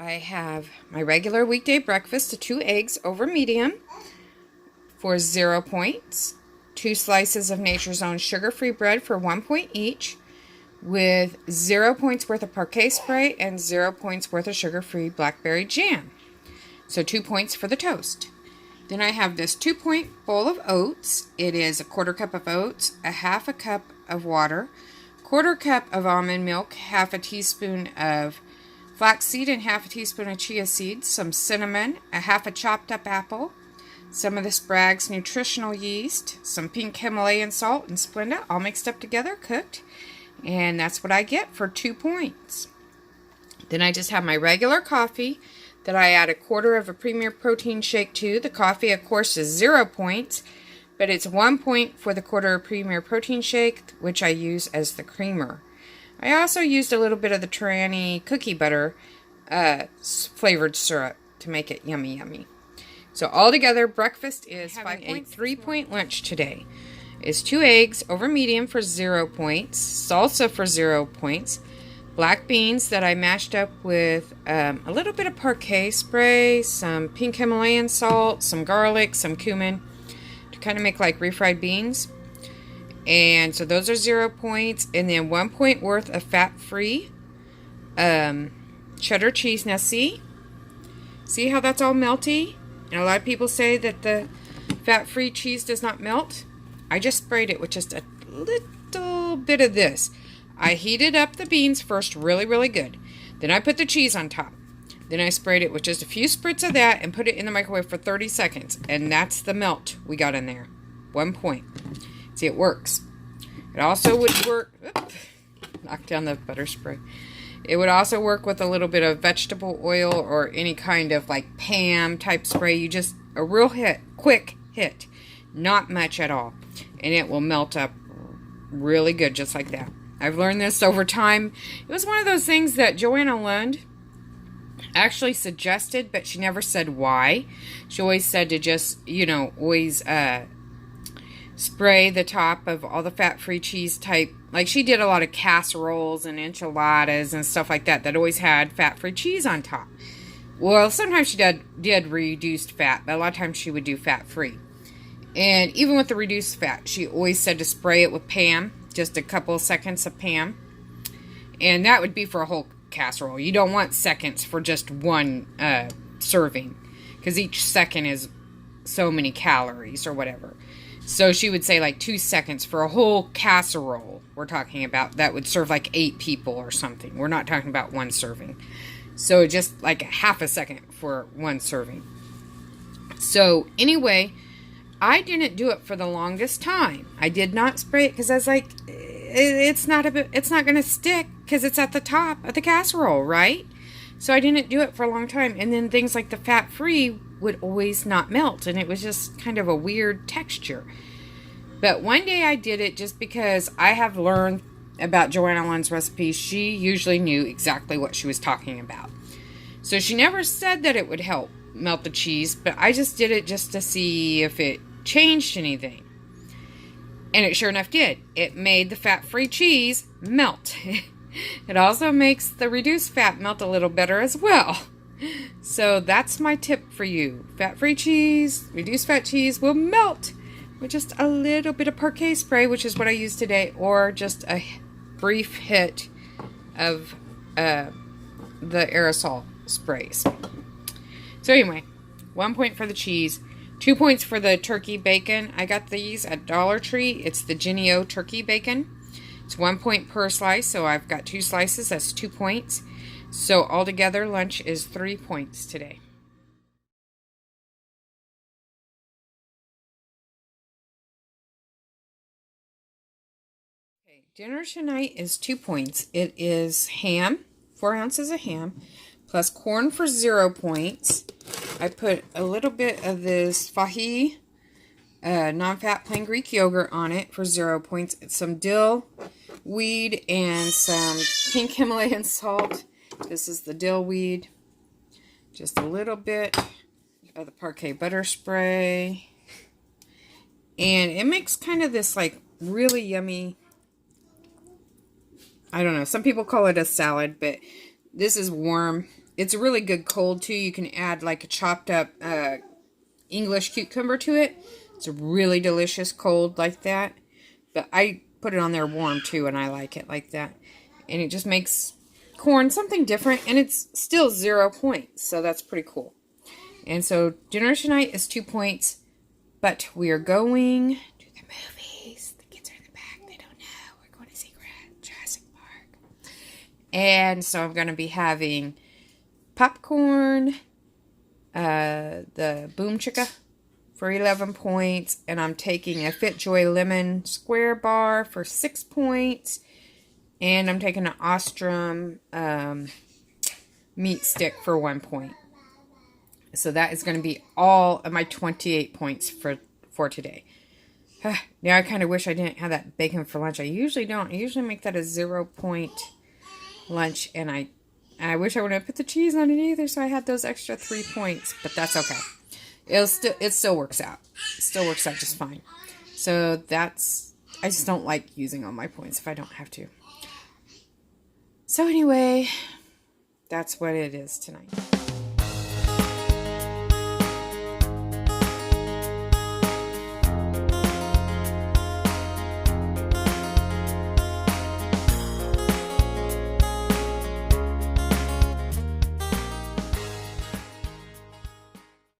I have my regular weekday breakfast of 2 eggs over medium for 0 points, 2 slices of Nature's Own sugar-free bread for 1 point each, with 0 points worth of parquet spray and 0 points worth of sugar-free blackberry jam. So 2 points for the toast. Then I have this 2-point bowl of oats. It is a 1/4 cup of oats, a 1/2 cup of water, 1/4 cup of almond milk, 1/2 teaspoon of flaxseed and 1/2 teaspoon of chia seeds, some cinnamon, a 1/2 chopped up apple, some of the Sprague's nutritional yeast, some pink Himalayan salt and Splenda, all mixed up together, cooked. And that's what I get for 2 points. Then I just have my regular coffee that I add a 1/4 of a Premier Protein shake to. The coffee, of course, is 0 points, but it's 1 point for the 1/4 of Premier Protein shake, which I use as the creamer. I also used a little bit of the Tranny cookie butter flavored syrup to make it yummy, yummy. So altogether, breakfast is having a 3-point lunch today. It's 2 eggs over medium for 0 points, salsa for 0 points, black beans that I mashed up with a little bit of parquet spray, some pink Himalayan salt, some garlic, some cumin to kind of make like refried beans. And so those are 0 points, and then 1 point worth of fat-free cheddar cheese. Now see how that's all melty? And a lot of people say that the fat-free cheese does not melt. I just sprayed it with just a little bit of this. I heated up the beans first really, really good. Then I put the cheese on top. Then I sprayed it with just a few spritz of that and put it in the microwave for 30 seconds. And that's the melt we got in there. 1 point. See, it works. It also would work... Oops, knock down the butter spray. It would also work with a little bit of vegetable oil or any kind of like Pam type spray. You just, a real hit, quick hit. Not much at all. And it will melt up really good just like that. I've learned this over time. It was one of those things that Joanna Lund actually suggested, but she never said why. She always said to just, always spray the top of all the fat-free cheese type. Like she did a lot of casseroles and enchiladas and stuff like that always had fat-free cheese on top. Well, sometimes she did reduced fat, but a lot of times she would do fat-free. And even with the reduced fat, she always said to spray it with Pam, just a couple of seconds of Pam. And that would be for a whole casserole. You don't want seconds for just one serving, because each second is so many calories or whatever. So she would say like 2 seconds for a whole casserole we're talking about. That would serve like 8 people or something. We're not talking about one serving. So just like 1/2 second for one serving. So anyway, I didn't do it for the longest time. I did not spray it because I was like, it's not going to stick because it's at the top of the casserole, right? So I didn't do it for a long time. And then things like the fat-free would always not melt, and it was just kind of a weird texture. But one day I did it just because I have learned about Joanna Lund's recipes. She usually knew exactly what she was talking about. So she never said that it would help melt the cheese, but I just did it just to see if it changed anything. And it sure enough did. It made the fat-free cheese melt. It also makes the reduced fat melt a little better as well. So that's my tip for you. Fat-free cheese, reduced fat cheese will melt with just a little bit of parquet spray, which is what I used today, or just a brief hit of the aerosol sprays. So anyway, 1 point for the cheese, 2 points for the turkey bacon. I got these at Dollar Tree. It's the Jennie-O turkey bacon. It's 1 point per slice, so I've got 2 slices. That's 2 points. So altogether, lunch is 3 points today. Okay, dinner tonight is 2 points. It is ham, 4 ounces of ham, plus corn for 0 points. I put a little bit of this Fahi non-fat plain Greek yogurt on it for 0 points. Some dill weed and some pink Himalayan salt. This is the dill weed. Just a little bit of the parquet butter spray. And it makes kind of this like really yummy, I don't know, some people call it a salad, but this is warm. It's a really good cold, too. You can add like a chopped up English cucumber to it. It's a really delicious cold like that. But I put it on there warm, too, and I like it like that. And it just makes corn something different, and it's still 0 points. So that's pretty cool. And so dinner tonight is 2 points, but we are going to the movies. The kids are in the back. They don't know. We're going to see Jurassic Park. And so I'm going to be having popcorn, the Boom Chicka for 11 points, and I'm taking a FitJoy Lemon Square Bar for 6 points, and I'm taking an Ostrom meat stick for 1 point. So that is going to be all of my 28 points for today. Now I kind of wish I didn't have that bacon for lunch. I usually don't. I usually make that a 0 point lunch, and I wish I wouldn't have put the cheese on it either, so I had those extra 3 points, but that's okay. It still works out. It still works out just fine. So I just don't like using all my points if I don't have to. So anyway, that's what it is tonight.